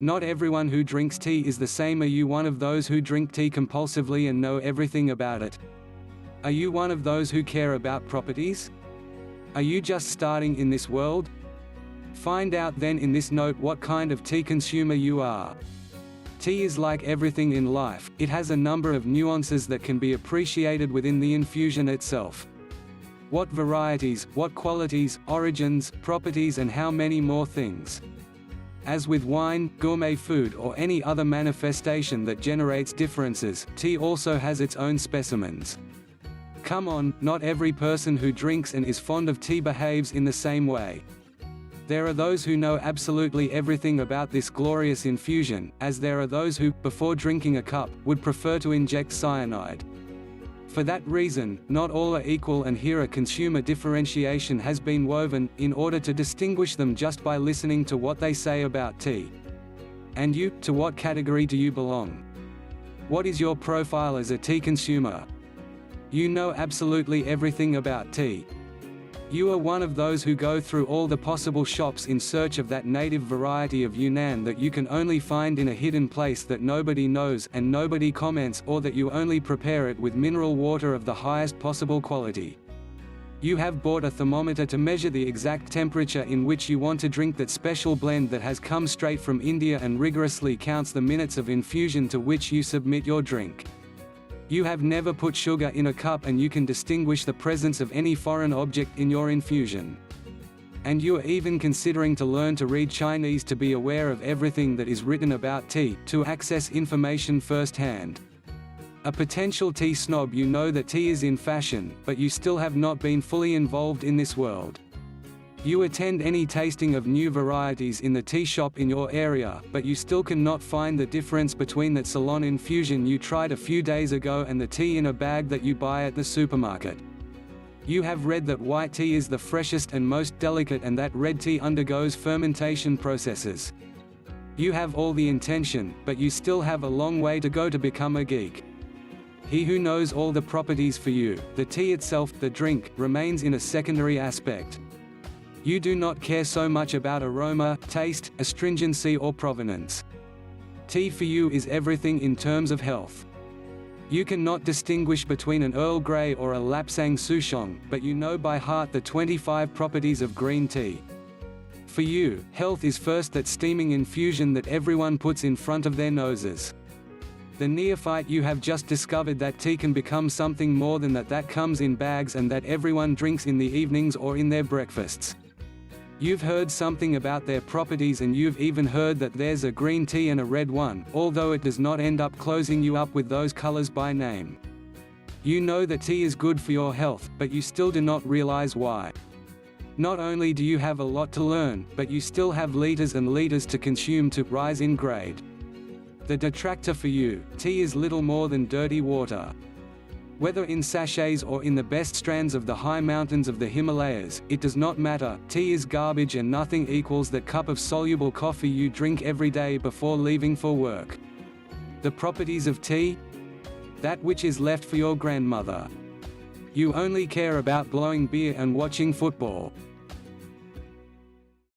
Not everyone who drinks tea is the same. Are you one of those who drink tea compulsively and know everything about it? Are you one of those who care about properties? Are you just starting in this world? Find out then in this note what kind of tea consumer you are. Tea is like everything in life, it has a number of nuances that can be appreciated within the infusion itself. What varieties, what qualities, origins, properties, and how many more things. As with wine, gourmet food, or any other manifestation that generates differences, tea also has its own specimens. Come on, not every person who drinks and is fond of tea behaves in the same way. There are those who know absolutely everything about this glorious infusion, as there are those who, before drinking a cup, would prefer to inject cyanide. For that reason, not all are equal, and here a consumer differentiation has been woven, in order to distinguish them just by listening to what they say about tea. And you, to what category do you belong? What is your profile as a tea consumer? You know absolutely everything about tea. You are one of those who go through all the possible shops in search of that native variety of Yunnan that you can only find in a hidden place that nobody knows and nobody comments, or that you only prepare it with mineral water of the highest possible quality. You have bought a thermometer to measure the exact temperature in which you want to drink that special blend that has come straight from India and rigorously counts the minutes of infusion to which you submit your drink. You have never put sugar in a cup, and you can distinguish the presence of any foreign object in your infusion. And you are even considering to learn to read Chinese to be aware of everything that is written about tea, to access information firsthand. A potential tea snob, you know that tea is in fashion, but you still have not been fully involved in this world. You attend any tasting of new varieties in the tea shop in your area, but you still cannot find the difference between that salon infusion you tried a few days ago and the tea in a bag that you buy at the supermarket. You have read that white tea is the freshest and most delicate, and that red tea undergoes fermentation processes. You have all the intention, but you still have a long way to go to become a geek. He who knows all the properties for you, the tea itself, the drink, remains in a secondary aspect. You do not care so much about aroma, taste, astringency, or provenance. Tea for you is everything in terms of health. You cannot distinguish between an Earl Grey or a Lapsang Souchong, but you know by heart the 25 properties of green tea. For you, health is first that steaming infusion that everyone puts in front of their noses. The neophyte, you have just discovered that tea can become something more than that, that comes in bags and that everyone drinks in the evenings or in their breakfasts. You've heard something about their properties, and you've even heard that there's a green tea and a red one, although it does not end up closing you up with those colors by name. You know that tea is good for your health, but you still do not realize why. Not only do you have a lot to learn, but you still have liters and liters to consume to rise in grade. The detractor for you, tea is little more than dirty water. Whether in sachets or in the best strands of the high mountains of the Himalayas, it does not matter. Tea is garbage, and nothing equals that cup of soluble coffee you drink every day before leaving for work. The properties of tea? That which is left for your grandmother. You only care about blowing beer and watching football.